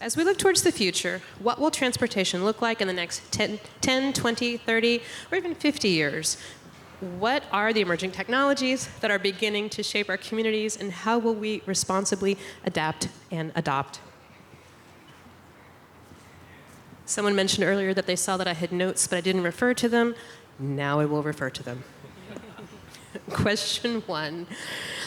as we look towards the future, what will transportation look like in the next 10, 20, 30, or even 50 years? What are the emerging technologies that are beginning to shape our communities, and how will we responsibly adapt and adopt? Someone mentioned earlier that they saw that I had notes, but I didn't refer to them. Now I will refer to them. Question 1.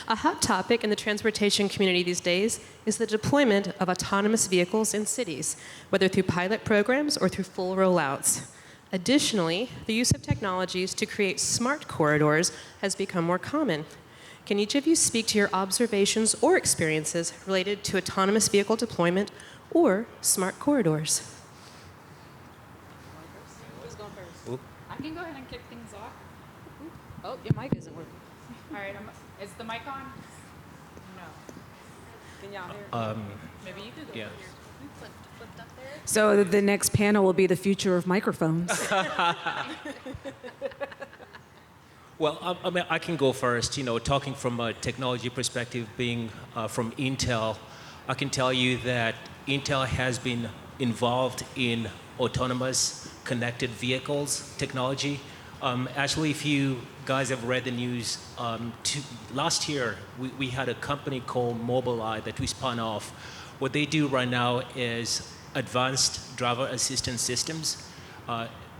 A hot topic in the transportation community these days is the deployment of autonomous vehicles in cities, whether through pilot programs or through full rollouts. Additionally, the use of technologies to create smart corridors has become more common. Can each of you speak to your observations or experiences related to autonomous vehicle deployment or smart corridors? Who's going first? Oop. I can go ahead and kick things off. Oh, your mic isn't working. All right, is the mic on? No. Can y'all hear? Maybe you could go Yeah. here. Flipped up there. So the next panel will be the future of microphones. Well, I mean, I can go first. You know, talking from a technology perspective, being from Intel, I can tell you that Intel has been involved in autonomous connected vehicles technology. Actually, if you guys have read the news, last year we had a company called Mobileye that we spun off. What they do right now is advanced driver assistance systems.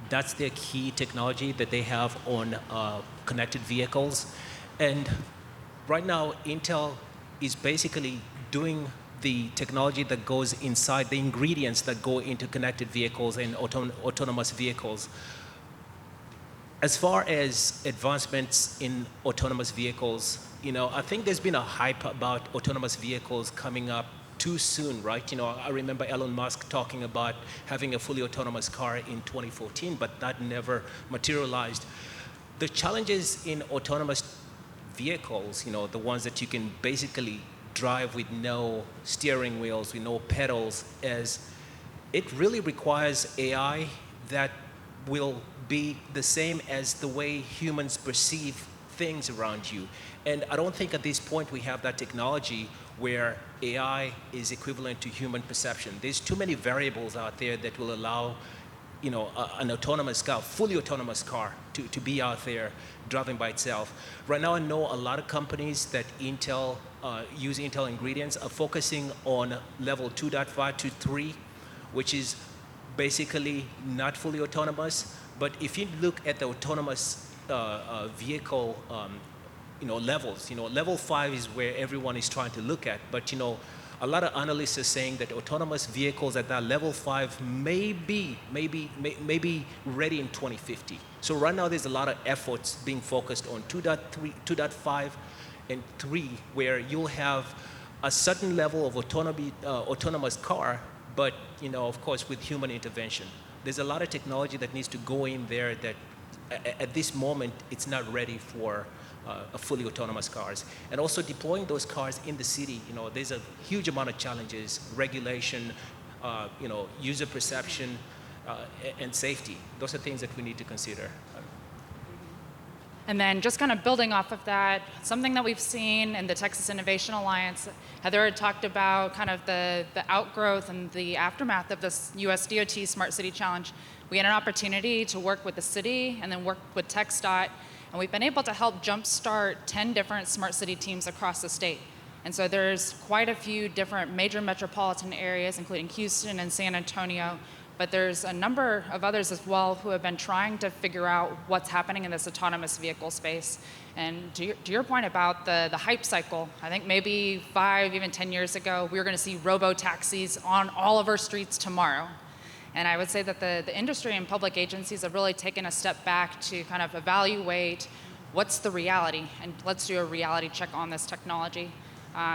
That's their key technology that they have on connected vehicles. And right now, Intel is basically doing the technology that goes inside, the ingredients that go into connected vehicles and autonomous vehicles. As far as advancements in autonomous vehicles, you know, I think there's been a hype about autonomous vehicles coming up too soon, right? You know, I remember Elon Musk talking about having a fully autonomous car in 2014, but that never materialized. The challenges in autonomous vehicles, you know, the ones that you can basically drive with no steering wheels, with no pedals, is it really requires AI that will be the same as the way humans perceive things around you. And I don't think at this point we have that technology where AI is equivalent to human perception. There's too many variables out there that will allow, you know, an autonomous car, fully autonomous car, to be out there driving by itself. Right now, I know a lot of companies that use Intel ingredients are focusing on level 2.5 to 3, which is basically not fully autonomous. But if you look at the autonomous vehicle levels, level 5 is where everyone is trying to look at. But a lot of analysts are saying that autonomous vehicles at that level 5 may be ready in 2050. So right now there's a lot of efforts being focused on 2.3, 2.5, and 3, where you'll have a certain level of autonomous car, but of course with human intervention. There's a lot of technology that needs to go in there that at this moment it's not ready for fully autonomous cars. And also deploying those cars in the city, there's a huge amount of challenges, regulation, user perception, and safety. Those are things that we need to consider. And then just kind of building off of that, something that we've seen in the Texas Innovation Alliance, Heather had talked about kind of the outgrowth and the aftermath of this US DOT Smart City Challenge. We had an opportunity to work with the city and then work with TxDOT, and we've been able to help jumpstart 10 different smart city teams across the state. And so there's quite a few different major metropolitan areas, including Houston and San Antonio, but there's a number of others as well who have been trying to figure out what's happening in this autonomous vehicle space. And to your point about the hype cycle, I think maybe 5, even 10 years ago, we were going to see robo-taxis on all of our streets tomorrow. And I would say that the industry and public agencies have really taken a step back to kind of evaluate what's the reality, and let's do a reality check on this technology.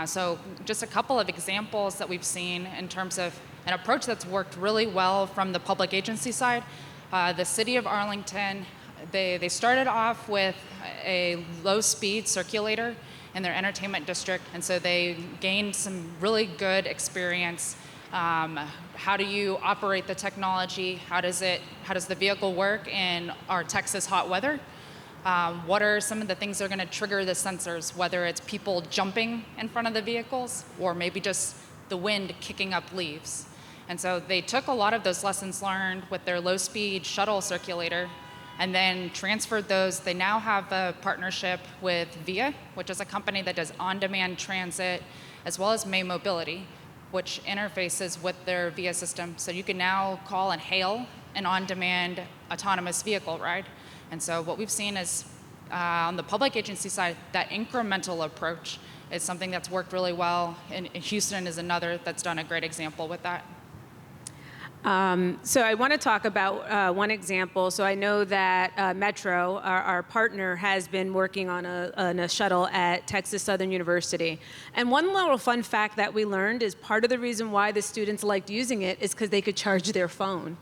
So just a couple of examples that we've seen in terms of an approach that's worked really well from the public agency side. The city of Arlington, they started off with a low-speed circulator in their entertainment district, and so they gained some really good experience. How do you operate the technology? How does the vehicle work in our Texas hot weather? What are some of the things that are going to trigger the sensors, whether it's people jumping in front of the vehicles or maybe just the wind kicking up leaves? And so they took a lot of those lessons learned with their low-speed shuttle circulator and then transferred those. They now have a partnership with Via, which is a company that does on-demand transit, as well as May Mobility, which interfaces with their Via system. So you can now call and hail an on-demand autonomous vehicle ride. And so what we've seen is, on the public agency side, that incremental approach is something that's worked really well. And Houston is another that's done a great example with that. So I want to talk about one example. So I know that Metro, our partner, has been working on a shuttle at Texas Southern University. And one little fun fact that we learned is part of the reason why the students liked using it is because they could charge their phone,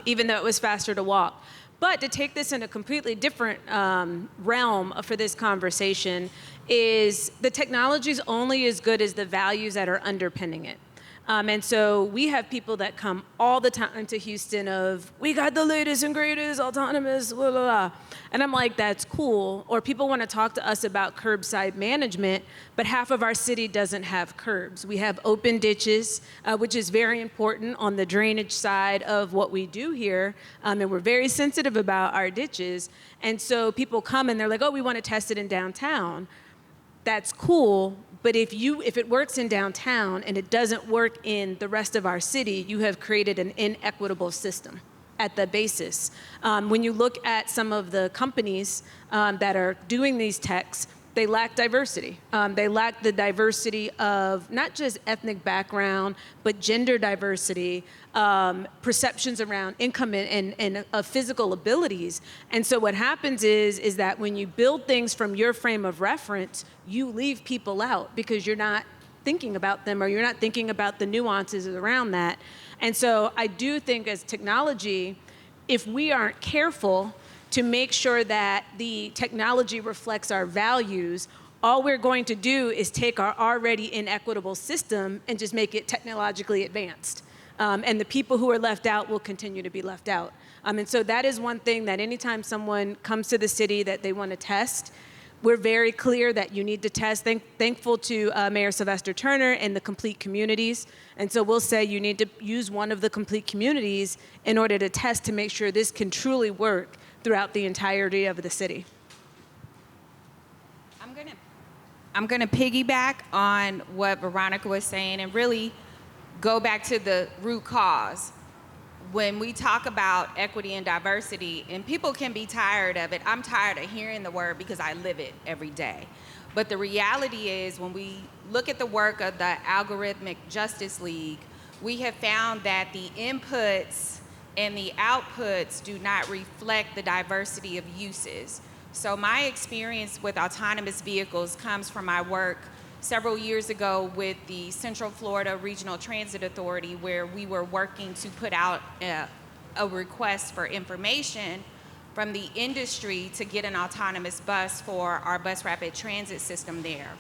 even though it was faster to walk. But to take this in a completely different realm for this conversation is the technology is only as good as the values that are underpinning it. And so we have people that come all the time to Houston of, we got the latest and greatest autonomous, blah, blah, blah. And I'm like, that's cool. Or people want to talk to us about curbside management, but half of our city doesn't have curbs. We have open ditches, which is very important on the drainage side of what we do here. And we're very sensitive about our ditches. And so people come and they're like, oh, we want to test it in downtown. That's cool, but if it works in downtown and it doesn't work in the rest of our city, you have created an inequitable system at the basis. When you look at some of the companies that are doing these techs, they lack diversity. They lack the diversity of not just ethnic background, but gender diversity, perceptions around income and physical abilities. And so what happens is that when you build things from your frame of reference, you leave people out because you're not thinking about them or you're not thinking about the nuances around that. And so I do think as technology, if we aren't careful to make sure that the technology reflects our values, all we're going to do is take our already inequitable system and just make it technologically advanced. And the people who are left out will continue to be left out. And so that is one thing that anytime someone comes to the city that they want to test, we're very clear that you need to test. Thankful to Mayor Sylvester Turner and the complete communities. And so we'll say you need to use one of the complete communities in order to test to make sure this can truly work throughout the entirety of the city. I'm gonna piggyback on what Veronica was saying and really go back to the root cause. When we talk about equity and diversity, and people can be tired of it, I'm tired of hearing the word because I live it every day. But the reality is when we look at the work of the Algorithmic Justice League, we have found that the inputs and the outputs do not reflect the diversity of uses. So my experience with autonomous vehicles comes from my work several years ago with the Central Florida Regional Transit Authority, where we were working to put out a request for information from the industry to get an autonomous bus for our bus rapid transit system there.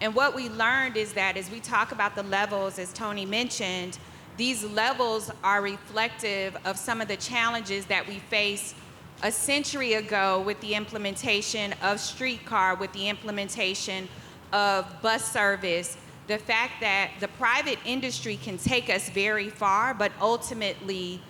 And what we learned is that as we talk about the levels, as Tony mentioned, these levels are reflective of some of the challenges that we faced a century ago with the implementation of streetcar, with the implementation of bus service, the fact that the private industry can take us very far, but ultimately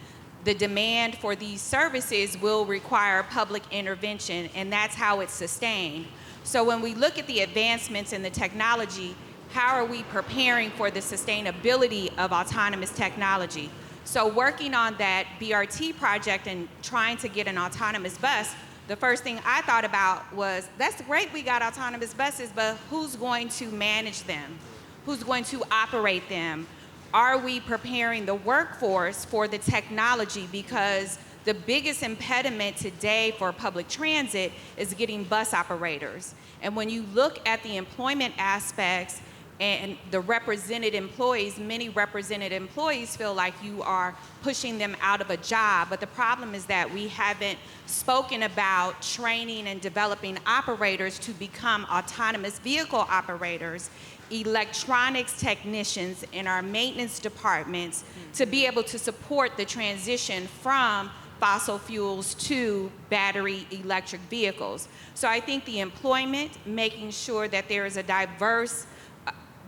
the demand for these services will require public intervention, and that's how it's sustained. So when we look at the advancements in the technology, how are we preparing for the sustainability of autonomous technology? So working on that BRT project and trying to get an autonomous bus, the first thing I thought about was, that's great we got autonomous buses, but who's going to manage them? Who's going to operate them? Are we preparing the workforce for the technology? Because the biggest impediment today for public transit is getting bus operators. And when you look at the employment aspects and the represented employees, many represented employees feel like you are pushing them out of a job. But the problem is that we haven't spoken about training and developing operators to become autonomous vehicle operators, electronics technicians in our maintenance departments to be able to support the transition from fossil fuels to battery electric vehicles. So I think the employment, making sure that there is a diverse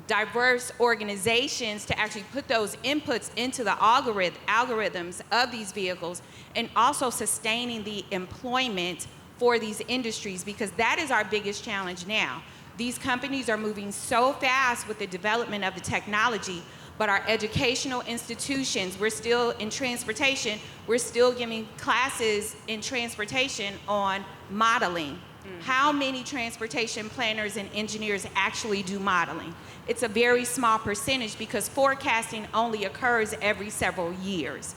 diverse organizations to actually put those inputs into the algorithms of these vehicles, and also sustaining the employment for these industries, because that is our biggest challenge now. These companies are moving so fast with the development of the technology, but our educational institutions, we're still in transportation, we're still giving classes in transportation on modeling. How many transportation planners and engineers actually do modeling? It's a very small percentage, because forecasting only occurs every several years.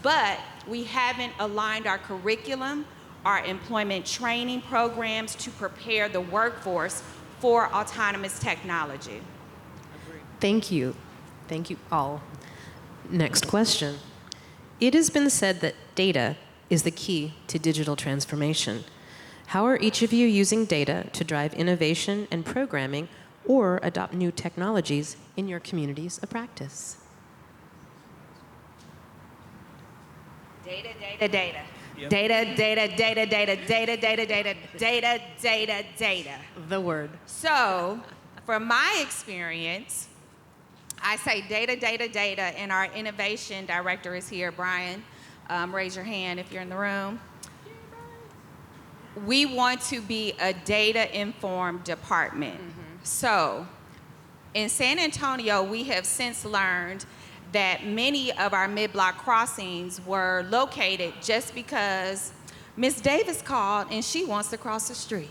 But we haven't aligned our curriculum, our employment training programs to prepare the workforce for autonomous technology. Thank you. Thank you all. Next question. It has been said that data is the key to digital transformation. How are each of you using data to drive innovation and programming or adopt new technologies in your communities of practice? Data, data, data. Yep. Data, data, data, data, data, data, data, data, data, data. The word. So, from my experience, I say data, data, data, and our innovation director is here, Brian. Raise your hand if you're in the room. We want to be a data-informed department. So, in San Antonio, we have since learned that many of our mid-block crossings were located just because Miss Davis called and she wants to cross the street.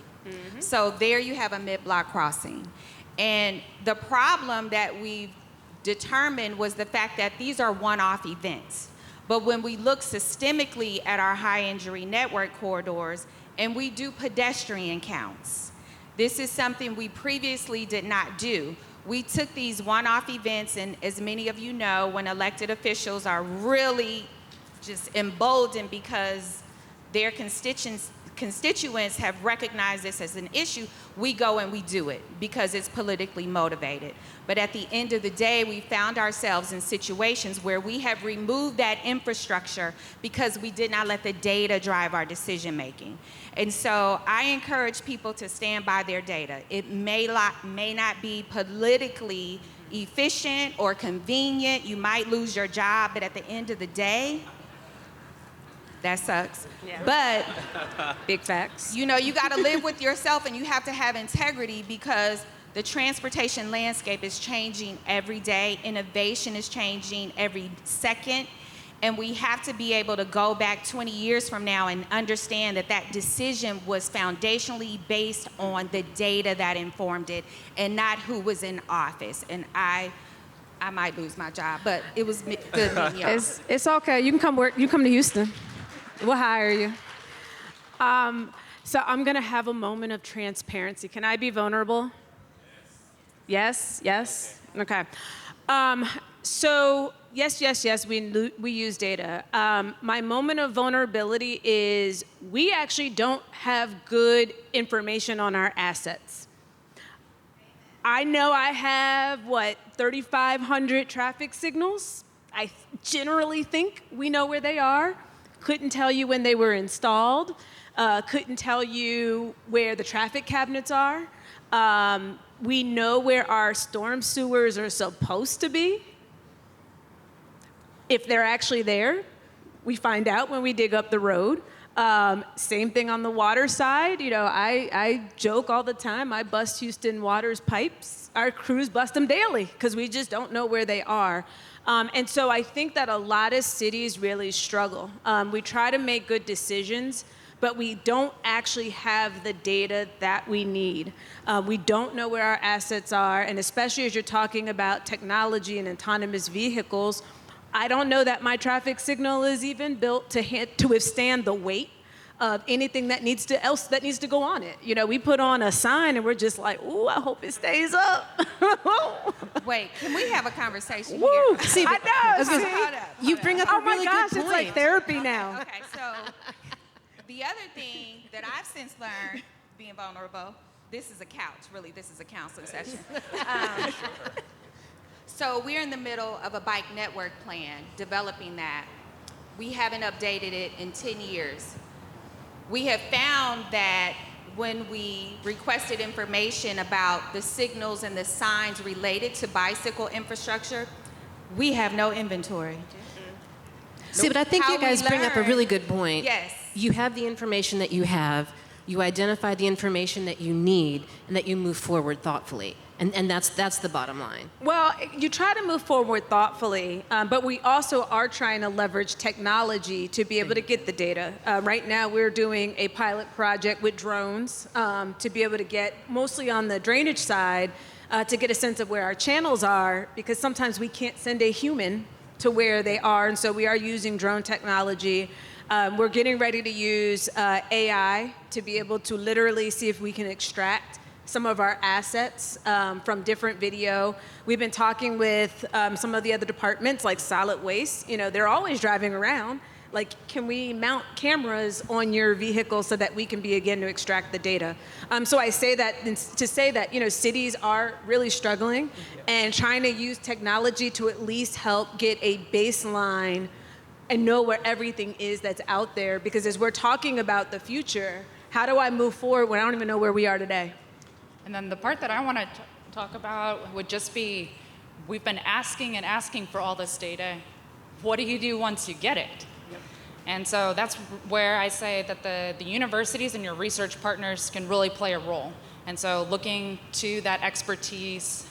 So there you have a mid-block crossing. And the problem that we've determined was the fact that these are one-off events. But when we look systemically at our high-injury network corridors, and we do pedestrian counts, this is something we previously did not do. We took these one-off events, and as many of you know, when elected officials are really just emboldened because their constituents have recognized this as an issue, we go and we do it because it's politically motivated. But at the end of the day, we found ourselves in situations where we have removed that infrastructure because we did not let the data drive our decision making. And so I encourage people to stand by their data. It may not be politically efficient or convenient. You might lose your job, but at the end of the day, that sucks. Yeah. But Big facts. you know, you got to live with yourself, and you have to have integrity, because the transportation landscape is changing every day. Innovation is changing every second. And we have to be able to go back 20 years from now and understand that that decision was foundationally based on the data that informed it, and not who was in office. And I might lose my job, but it was good meeting y'all. It's okay. You can come work. You come to Houston. We'll hire you. So I'm going to have a moment of transparency. Can I be vulnerable? Yes? Yes? Okay. So yes, we use data. My moment of vulnerability is we actually don't have good information on our assets. I know I have, 3,500 traffic signals. I generally think we know where they are. Couldn't tell you when they were installed. Couldn't tell you where the traffic cabinets are. We know where our storm sewers are supposed to be. If they're actually there, we find out when we dig up the road. Same thing on the water side. You know, I joke all the time. I bust Houston Water's pipes. Our crews bust them daily because we just don't know where they are. And so I think that a lot of cities really struggle. We try to make good decisions, but we don't actually have the data that we need. We don't know where our assets are, and especially as you're talking about technology and autonomous vehicles, I don't know that my traffic signal is even built to withstand the weight of anything that needs to go on it. You know, we put on a sign and we're just like, ooh, I hope it stays up. Wait, can we have a conversation Woo! here? See, I know. Hold See? up. you bring up Oh a my really gosh, good it's point. like therapy now. Okay, so the other thing that I've since learned, being vulnerable, this is a couch, really, this is a counseling session. So we're in the middle of a bike network plan, developing that. We haven't updated it in 10 years. We have found that when we requested information about the signals and the signs related to bicycle infrastructure, we have no inventory. See, but I think How you guys we bring up a learn- really good point. Yes. You have the information that you have, you identify the information that you need, and that you move forward thoughtfully. And that's the bottom line. Well, you try to move forward thoughtfully, but we also are trying to leverage technology to be able to get the data. Right now, we're doing a pilot project with drones to be able to get, mostly on the drainage side, to get a sense of where our channels are, because sometimes we can't send a human to where they are, and so we are using drone technology. We're getting ready to use AI to be able to literally see if we can extract some of our assets from different video. We've been talking with some of the other departments, like solid waste. You know, they're always driving around. Like, can we mount cameras on your vehicle so that we can begin to extract the data? So I say that to say that, you know, cities are really struggling and trying to use technology to at least help get a baseline and know where everything is that's out there. Because as we're talking about the future, how do I move forward when I don't even know where we are today? And then the part that I want to talk about would just be, we've been asking and asking for all this data. What do you do once you get it? Yep. And so that's where I say that the universities and your research partners can really play a role. And so looking to that expertise,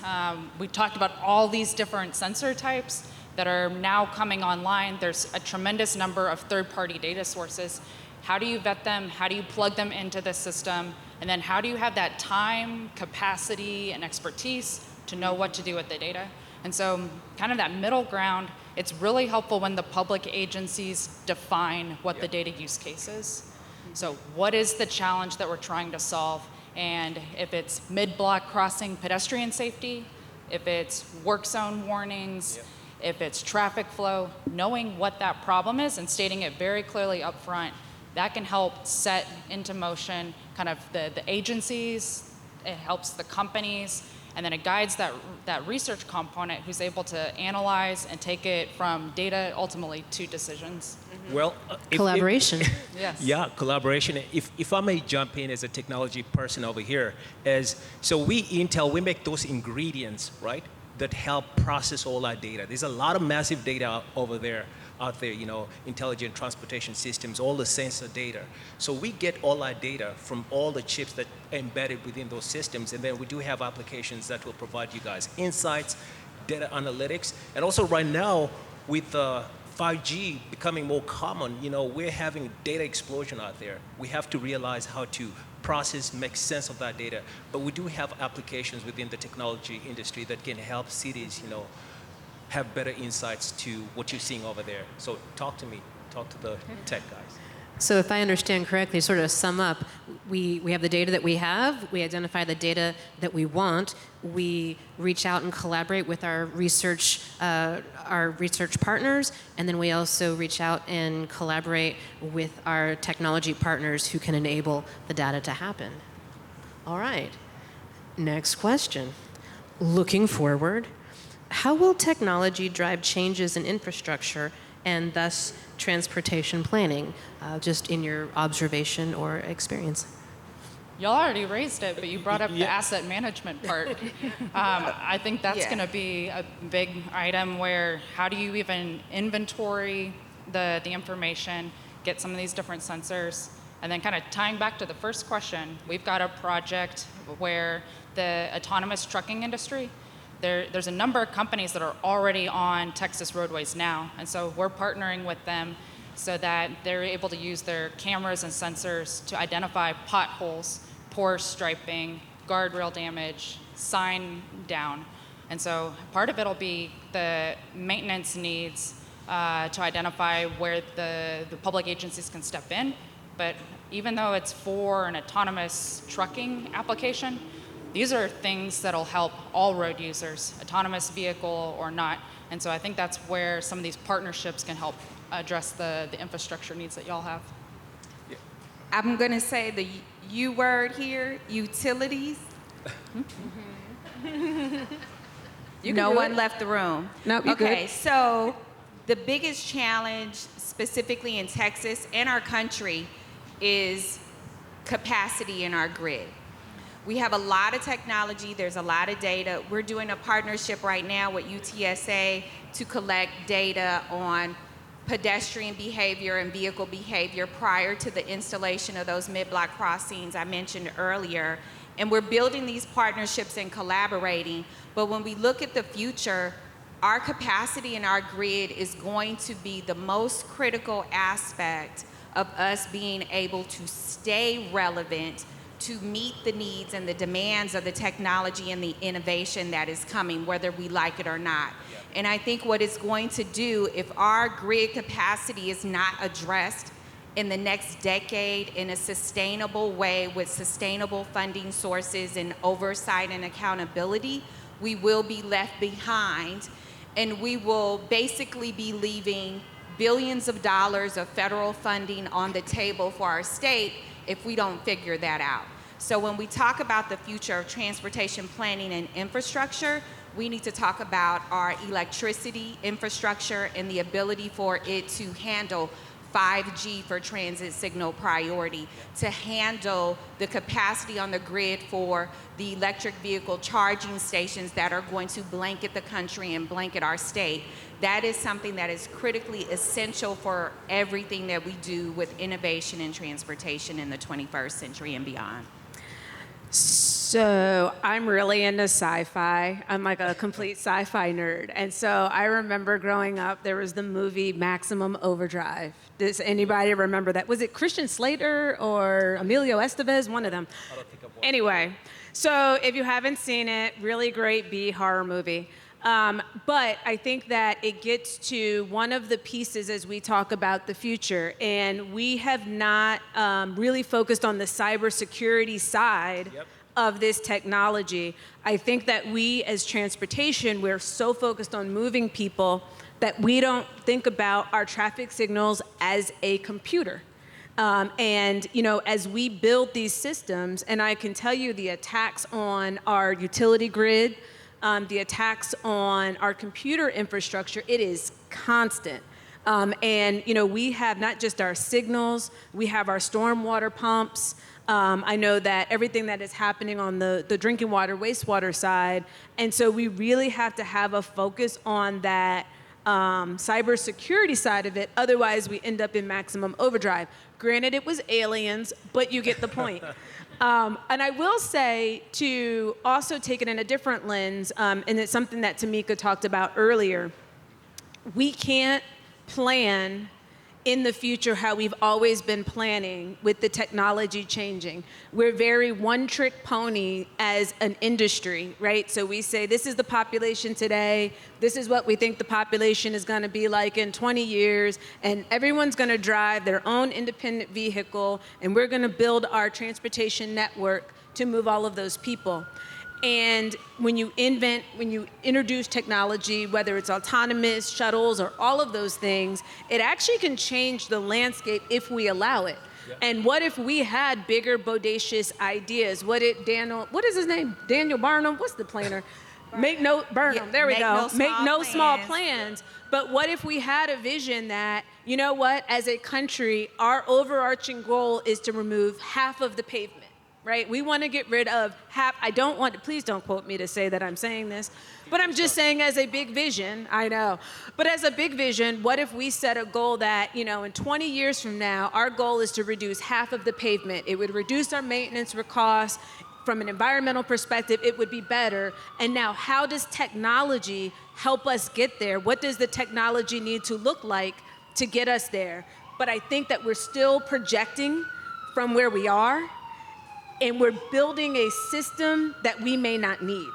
we talked about all these different sensor types that are now coming online. There's a tremendous number of third-party data sources. How do you vet them? How do you plug them into the system? And then how do you have that time, capacity, and expertise to know what to do with the data? And so kind of that middle ground, it's really helpful when the public agencies define what the data use case is. So what is the challenge that we're trying to solve? And if it's mid-block crossing pedestrian safety, if it's work zone warnings, if it's traffic flow, knowing what that problem is and stating it very clearly up front, that can help set into motion kind of the agencies, it helps the companies, and then it guides that research component who's able to analyze and take it from data ultimately to decisions. Well, Collaboration. Yes. Yeah, collaboration. If I may jump in as a technology person over here, so we Intel, we make those ingredients, right, that help process all our data. There's a lot of massive data out there, you know, intelligent transportation systems, all the sensor data. So we get all our data from all the chips that are embedded within those systems, and then we do have applications that will provide you guys insights, data analytics, and also right now with 5G becoming more common, you know, we're having data explosion out there. We have to realize how to process, make sense of that data, but we do have applications within the technology industry that can help cities, you know, have better insights to what you're seeing over there. So talk to the tech guys. So if I understand correctly, sort of sum up, we have the data that we have, we identify the data that we want, we reach out and collaborate with our research partners, and then we also reach out and collaborate with our technology partners who can enable the data to happen. All right, next question. Looking forward, how will technology drive changes in infrastructure and thus transportation planning, just in your observation or experience? Y'all already raised it, but you brought up the asset management part. I think that's going to be a big item where how do you even inventory the information, get some of these different sensors, and then kind of tying back to the first question, we've got a project where the autonomous trucking industry, there's a number of companies that are already on Texas roadways now, and so we're partnering with them so that they're able to use their cameras and sensors to identify potholes, poor striping, guardrail damage, sign down. And so part of it will be the maintenance needs to identify where the public agencies can step in, but even though it's for an autonomous trucking application, these are things that'll help all road users, autonomous vehicle or not. And so I think that's where some of these partnerships can help address the infrastructure needs that y'all have. Yeah. I'm going to say the U word here, utilities. No one left the room. Nope, you're okay, good. So the biggest challenge specifically in Texas and our country is capacity in our grid. We have a lot of technology, there's a lot of data. We're doing a partnership right now with UTSA to collect data on pedestrian behavior and vehicle behavior prior to the installation of those mid-block crossings I mentioned earlier. And we're building these partnerships and collaborating. But when we look at the future, our capacity in our grid is going to be the most critical aspect of us being able to stay relevant, to meet the needs and the demands of the technology and the innovation that is coming, whether we like it or not. Yep. And I think what it's going to do, if our grid capacity is not addressed in the next decade in a sustainable way with sustainable funding sources and oversight and accountability, we will be left behind, and we will basically be leaving billions of dollars of federal funding on the table for our state if we don't figure that out. So when we talk about the future of transportation planning and infrastructure, we need to talk about our electricity infrastructure and the ability for it to handle 5G for transit signal priority, to handle the capacity on the grid for the electric vehicle charging stations that are going to blanket the country and blanket our state. That is something that is critically essential for everything that we do with innovation in transportation in the 21st century and beyond. So I'm really into sci-fi. I'm like a complete sci-fi nerd. And so I remember growing up, there was the movie Maximum Overdrive. Does anybody remember that? Was it Christian Slater or Emilio Estevez? One of them. I don't think I've watched Anyway, so if you haven't seen it, really great B horror movie. But I think that it gets to one of the pieces as we talk about the future, and we have not really focused on the cybersecurity side of this technology. I think that we as transportation, we're so focused on moving people that we don't think about our traffic signals as a computer. And you know, as we build these systems, and I can tell you the attacks on our utility grid, the attacks on our computer infrastructure, it is constant. And you know, we have not just our signals, we have our stormwater pumps. I know that everything that is happening on the drinking water, wastewater side. And so we really have to have a focus on that cybersecurity side of it. Otherwise, we end up in maximum overdrive. Granted, it was aliens, but you get the point. And I will say, to also take it in a different lens, and it's something that Tomika talked about earlier, we can't plan in the future how we've always been planning with the technology changing. We're very one-trick pony as an industry, right? So we say, this is the population today, this is what we think the population is gonna be like in 20 years, and everyone's gonna drive their own independent vehicle, and we're gonna build our transportation network to move all of those people. And when you introduce technology, whether it's autonomous shuttles or all of those things, it actually can change the landscape if we allow it. Yeah. And what if we had bigger, bodacious ideas? What is his name? Daniel Barnum? What's the planner? Make no small plans. But what if we had a vision that, you know what, as a country, our overarching goal is to remove half of the pavement. Right? We want to get rid of half. Please don't quote me to say that I'm saying this, but I'm just saying as a big vision, I know. But as a big vision, what if we set a goal that, you know, in 20 years from now, our goal is to reduce half of the pavement. It would reduce our maintenance costs. From an environmental perspective, it would be better. And now, how does technology help us get there? What does the technology need to look like to get us there? But I think that we're still projecting from where we are, and we're building a system that we may not need.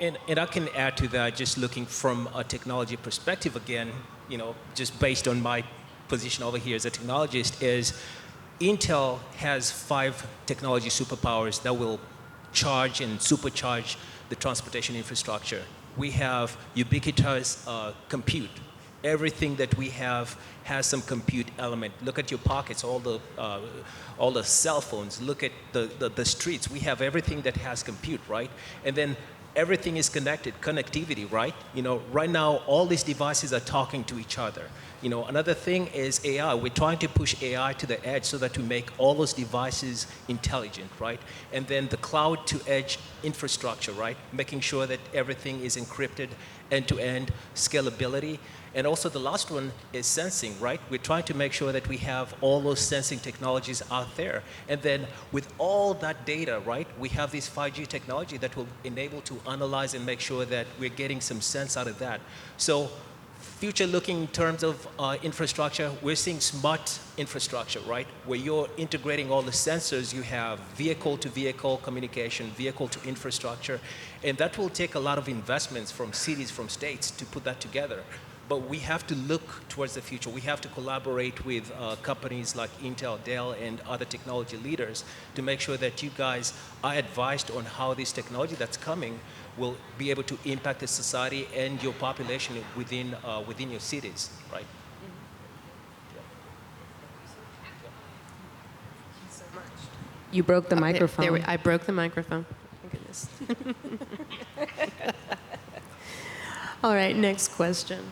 And I can add to that, just looking from a technology perspective again, you know, just based on my position over here as a technologist, is Intel has 5 technology superpowers that will charge and supercharge the transportation infrastructure. We have ubiquitous compute. Everything that we have has some compute element. Look at your pockets, all the cell phones. Look at the streets. We have everything that has compute, right? And then everything is connected, connectivity, right? You know, right now all these devices are talking to each other. Another thing is AI. We're trying to push AI to the edge so that we make all those devices intelligent, right? And then the cloud to edge infrastructure, right? Making sure that everything is encrypted, end-to-end, scalability. And also the last one is sensing, right? We're trying to make sure that we have all those sensing technologies out there. And then with all that data, right, we have this 5G technology that will enable to analyze and make sure that we're getting some sense out of that. So future looking in terms of infrastructure, we're seeing smart infrastructure, right? Where you're integrating all the sensors, you have vehicle to vehicle communication, vehicle to infrastructure, and that will take a lot of investments from cities, from states to put that together. But we have to look towards the future. We have to collaborate with companies like Intel, Dell, and other technology leaders to make sure that you guys are advised on how this technology that's coming will be able to impact the society and your population within your cities, right? You broke the microphone. I broke the microphone. My goodness. All right, next question.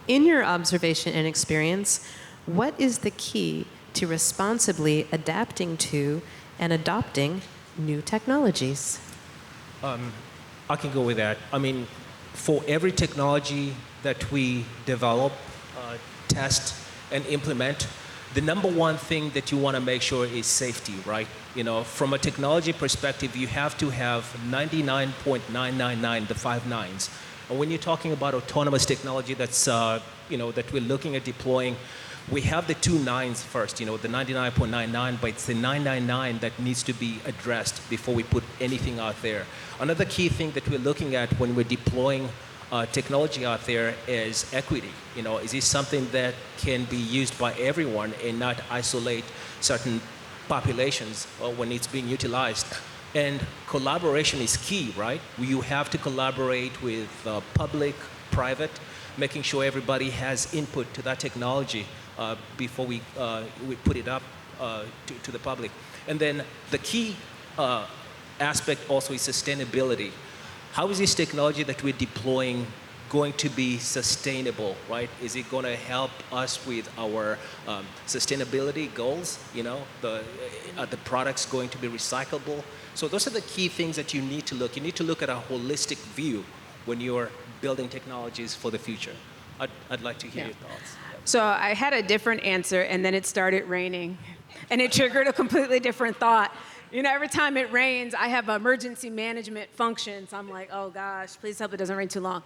In your observation and experience, what is the key to responsibly adapting to and adopting new technologies? I can go with that. I mean, for every technology that we develop, test, and implement, the number one thing that you want to make sure is safety, right? From a technology perspective, you have to have 99.999, the 5 nines. And when you're talking about autonomous technology that's, that we're looking at deploying, we have the 2 nines first, the 99.99, but it's the 999 that needs to be addressed before we put anything out there. Another key thing that we're looking at when we're deploying technology out there is equity. Is this something that can be used by everyone and not isolate certain populations when it's being utilized? And collaboration is key, right? You have to collaborate with public, private, making sure everybody has input to that technology before we put it up to the public. And then the key aspect also is sustainability. How is this technology that we're deploying going to be sustainable, right? Is it going to help us with our sustainability goals? Are the products going to be recyclable? So those are the key things that you need to look. You need to look at a holistic view when you're building technologies for the future. I'd like to hear your thoughts. So I had a different answer, and then it started raining, and it triggered a completely different thought. Every time it rains, I have emergency management functions. I'm like, oh gosh, please hope it doesn't rain too long.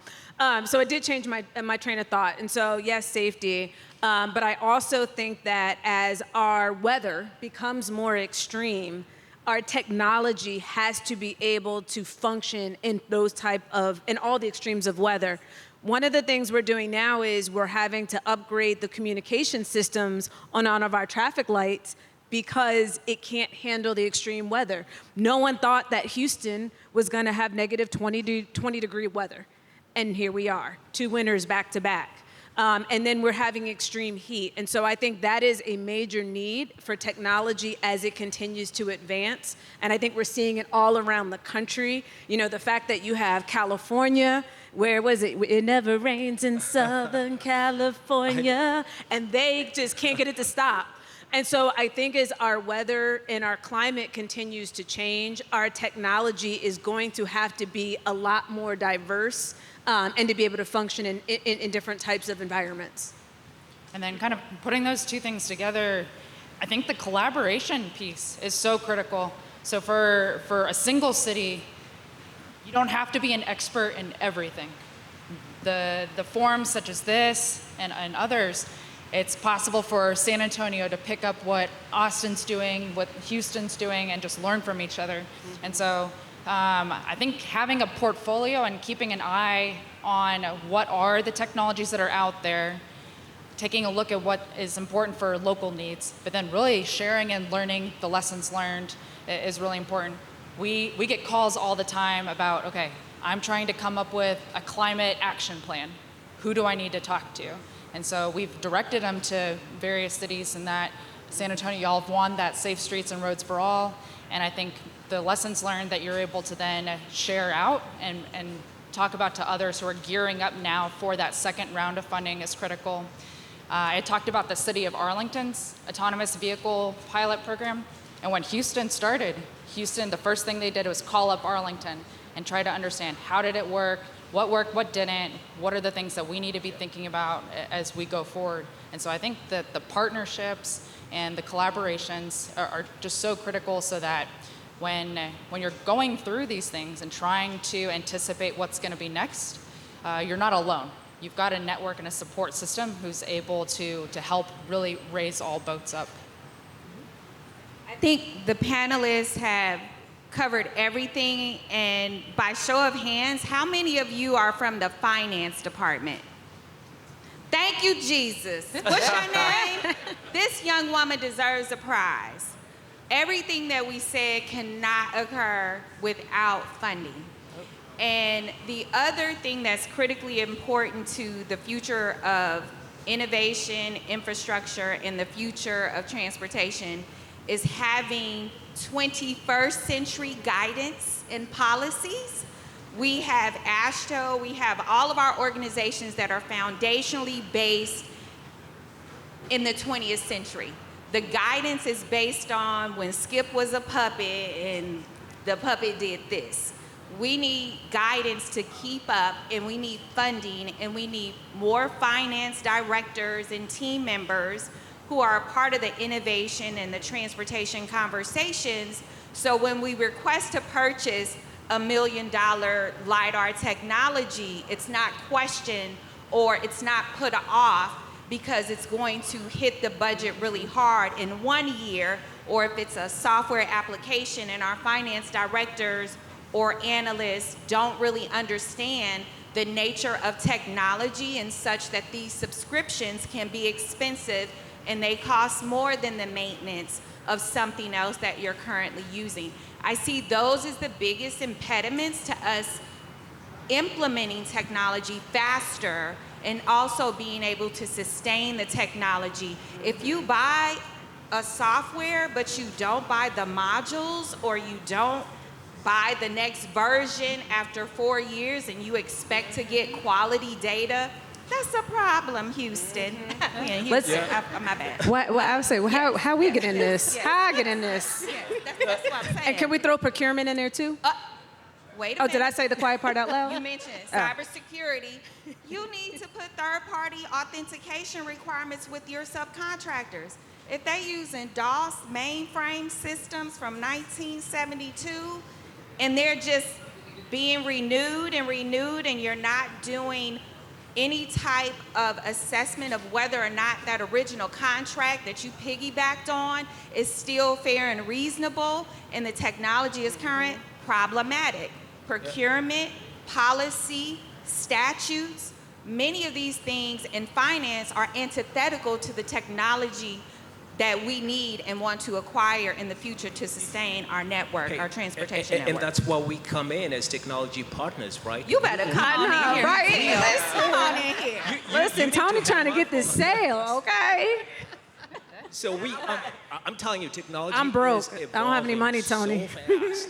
So it did change my train of thought. And so yes, safety. But I also think that as our weather becomes more extreme, our technology has to be able to function in in all the extremes of weather. One of the things we're doing now is we're having to upgrade the communication systems on all of our traffic lights because it can't handle the extreme weather. No one thought that Houston was going to have negative 20 degree weather. And here we are, 2 winters back to back. And then we're having extreme heat. And so I think that is a major need for technology as it continues to advance. And I think we're seeing it all around the country. The fact that you have California, where was it? It never rains in Southern California. And they just can't get it to stop. And so I think as our weather and our climate continues to change, our technology is going to have to be a lot more diverse and to be able to function in different types of environments. And then kind of putting those two things together, I think the collaboration piece is so critical. So for a single city, you don't have to be an expert in everything. The forums such as this and others, it's possible for San Antonio to pick up what Austin's doing, what Houston's doing, and just learn from each other. Mm-hmm. And so I think having a portfolio and keeping an eye on what are the technologies that are out there, taking a look at what is important for local needs, but then really sharing and learning the lessons learned is really important. We get calls all the time about, okay, I'm trying to come up with a climate action plan. Who do I need to talk to? And so we've directed them to various cities, and that San Antonio, y'all have won that Safe Streets and Roads for All. And I think the lessons learned that you're able to then share out and talk about to others who are gearing up now for that second round of funding is critical. I talked about the city of Arlington's autonomous vehicle pilot program. And when Houston started, the first thing they did was call up Arlington and try to understand how did it work, what didn't, what are the things that we need to be thinking about as we go forward. And so I think that the partnerships and the collaborations are just so critical so that when you're going through these things and trying to anticipate what's going to be next, you're not alone. You've got a network and a support system who's able to help really raise all boats up. I think the panelists have covered everything, and by show of hands, how many of you are from the finance department? Thank you, Jesus. What's your name? This young woman deserves a prize. Everything that we said cannot occur without funding. And the other thing that's critically important to the future of innovation, infrastructure, and the future of transportation is having 21st century guidance and policies. We have AASHTO, we have all of our organizations that are foundationally based in the 20th century. The guidance is based on when Skip was a puppet and the puppet did this. We need guidance to keep up, and we need funding, and we need more finance directors and team members who are a part of the innovation and the transportation conversations. So when we request to purchase $1 million LiDAR technology, it's not questioned or it's not put off because it's going to hit the budget really hard in 1 year, or if it's a software application and our finance directors or analysts don't really understand the nature of technology and such that these subscriptions can be expensive and they cost more than the maintenance of something else that you're currently using. I see those as the biggest impediments to us implementing technology faster and also being able to sustain the technology. If you buy a software but you don't buy the modules, or you don't buy the next version after 4 years and you expect to get quality data, that's a problem, Houston. Houston. My bad. Well, I would say, how we get in this? Yes. How I get in this? Yes, that's what I'm saying. And can we throw procurement in there too? Wait a minute. Oh, did I say the quiet part out loud? You mentioned cybersecurity. You need to put third-party authentication requirements with your subcontractors. If they using DOS mainframe systems from 1972, and they're just being renewed and you're not doing any type of assessment of whether or not that original contract that you piggybacked on is still fair and reasonable and the technology is current, problematic. Procurement, policy, statutes, many of these things in finance are antithetical to the technology that we need and want to acquire in the future to sustain our network, our transportation network. And that's why we come in as technology partners, right? You better come on in here. Right? Come on in here. Listen, Tony trying to get this sale, okay? So I'm telling you, technology. I'm broke. Is I don't have any money, Tony. So fast.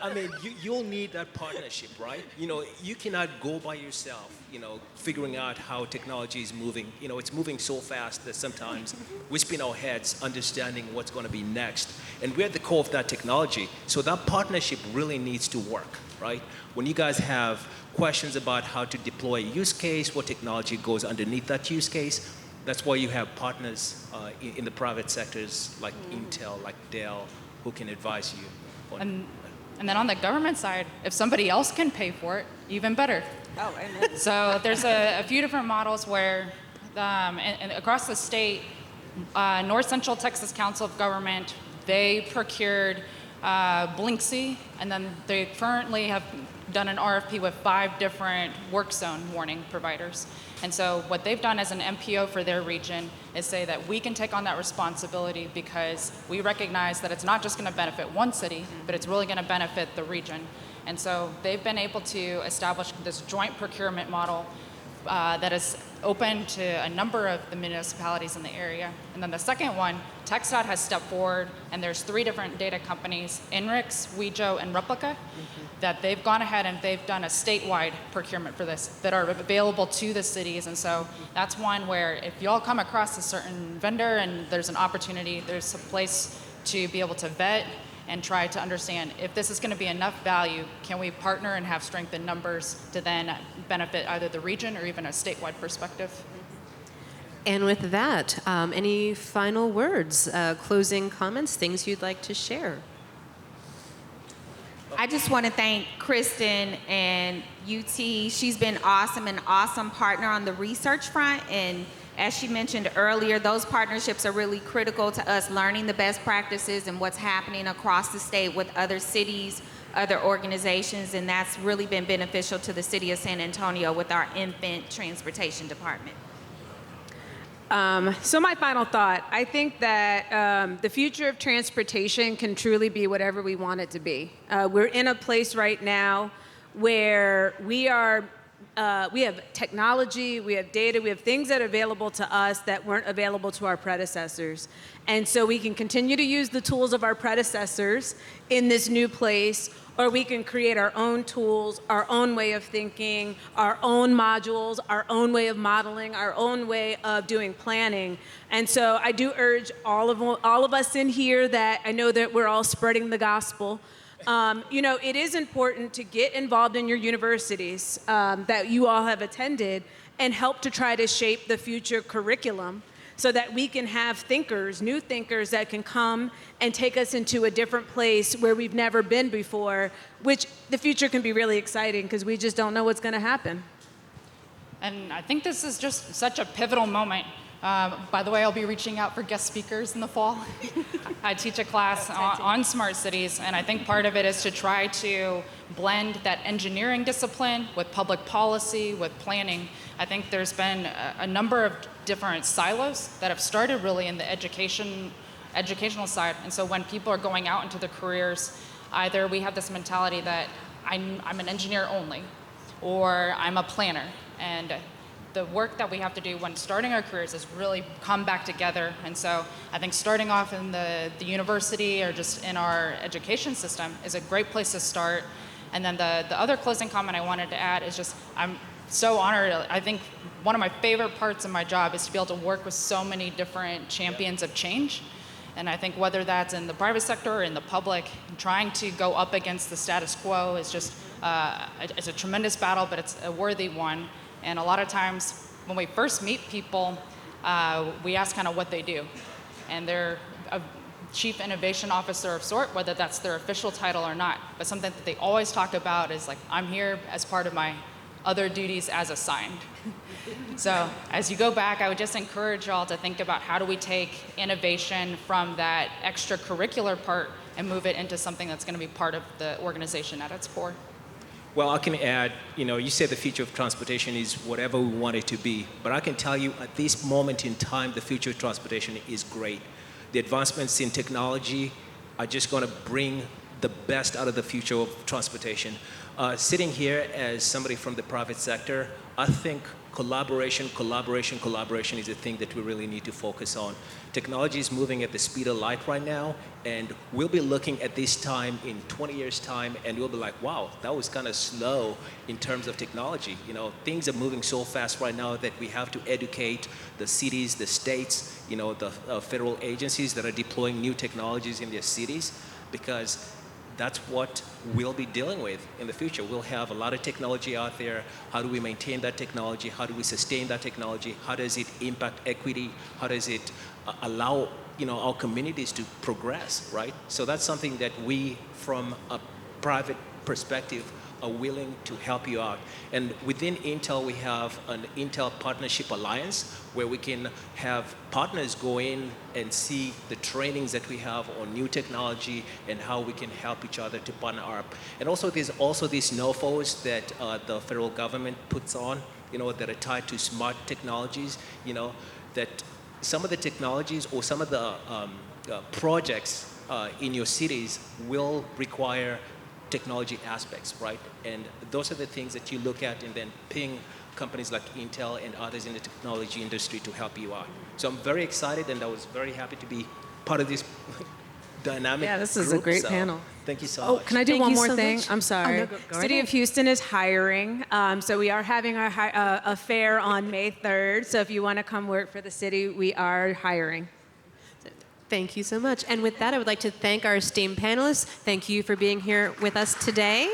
I mean, you'll need that partnership, right? You know, you cannot go by yourself. You know, figuring out how technology is moving. You know, it's moving so fast that sometimes we spin our heads understanding what's going to be next. And we're at the core of that technology. So that partnership really needs to work, right? When you guys have questions about how to deploy a use case, what technology goes underneath that use case, that's why you have partners in the private sectors like Intel, like Dell, who can advise you. And then on the government side, if somebody else can pay for it, even better. Oh, amen. So there's a few different models where and across the state, North Central Texas Council of Government, they procured Blinksy, and then they currently have done an RFP with 5 different work zone warning providers. And so what they've done as an MPO for their region is say that we can take on that responsibility because we recognize that it's not just going to benefit one city, but it's really going to benefit the region. And so they've been able to establish this joint procurement model that is open to a number of the municipalities in the area. And then the second one, TxDOT has stepped forward, and there's 3 different data companies, Inrix, Wejo, and Replica, that they've gone ahead and they've done a statewide procurement for this that are available to the cities. And so that's one where if y'all come across a certain vendor and there's an opportunity, there's a place to be able to vet and try to understand if this is going to be enough value, can we partner and have strength in numbers to then benefit either the region or even a statewide perspective. And with that, any final words, closing comments, things you'd like to share? I just want to thank Kristen and UT. She's been awesome, an awesome partner on the research front. And as she mentioned earlier, those partnerships are really critical to us learning the best practices and what's happening across the state with other cities, other organizations, and that's really been beneficial to the city of San Antonio with our infant transportation department. So my final thought, I think that the future of transportation can truly be whatever we want it to be. We're in a place right now where we have technology, we have data, we have things that are available to us that weren't available to our predecessors. And so we can continue to use the tools of our predecessors in this new place, or we can create our own tools, our own way of thinking, our own modules, our own way of modeling, our own way of doing planning. And so I do urge all of us in here that I know that we're all spreading the gospel. It is important to get involved in your universities that you all have attended and help to try to shape the future curriculum so that we can have thinkers, new thinkers that can come and take us into a different place where we've never been before, which the future can be really exciting because we just don't know what's going to happen. And I think this is just such a pivotal moment. By the way, I'll be reaching out for guest speakers in the fall. I teach a class on smart cities, and I think part of it is to try to blend that engineering discipline with public policy, with planning. I think there's been a number of different silos that have started really in the educational side. And so when people are going out into their careers, either we have this mentality that I'm an engineer only, or I'm a planner. And the work that we have to do when starting our careers is really come back together. And so I think starting off in the university or just in our education system is a great place to start. And then the other closing comment I wanted to add is just I'm so honored. I think one of my favorite parts of my job is to be able to work with so many different champions of change. And I think whether that's in the private sector or in the public, trying to go up against the status quo is just it's a tremendous battle, but it's a worthy one. And a lot of times when we first meet people, we ask kind of what they do. And they're a chief innovation officer of sort, whether that's their official title or not. But something that they always talk about is like, I'm here as part of my other duties as assigned. So as you go back, I would just encourage y'all to think about how do we take innovation from that extracurricular part and move it into something that's going to be part of the organization at its core. Well, I can add, you say the future of transportation is whatever we want it to be, but I can tell you at this moment in time, the future of transportation is great. The advancements in technology are just going to bring the best out of the future of transportation. Sitting here as somebody from the private sector, I think collaboration is a thing that we really need to focus on. Technology is moving at the speed of light right now, and we'll be looking at this time in 20 years' time, and we'll be like, wow, that was kind of slow in terms of technology. Things are moving so fast right now that we have to educate the cities, the states, the federal agencies that are deploying new technologies in their cities, because that's what we'll be dealing with in the future. We'll have a lot of technology out there. How do we maintain that technology? How do we sustain that technology? How does it impact equity? How does it allow our communities to progress, right? So that's something that we, from a private perspective, are willing to help you out. And within Intel, we have an Intel Partnership Alliance where we can have partners go in and see the trainings that we have on new technology and how we can help each other to partner up. And also there's also these NOFOs that the federal government puts on, that are tied to smart technologies, that some of the technologies or some of the projects in your cities will require technology aspects, right? And those are the things that you look at and then ping companies like Intel and others in the technology industry to help you out. So I'm very excited, and I was very happy to be part of this dynamic Yeah, this is a group, great so panel. Thank you so Oh, much. can I do Thank one you more so thing? much. I'm sorry. Oh, no, go right City ahead. of Houston is hiring, so we are having a fair on May 3rd. So if you want to come work for the city, we are hiring. Thank you so much. And with that, I would like to thank our esteemed panelists. Thank you for being here with us today.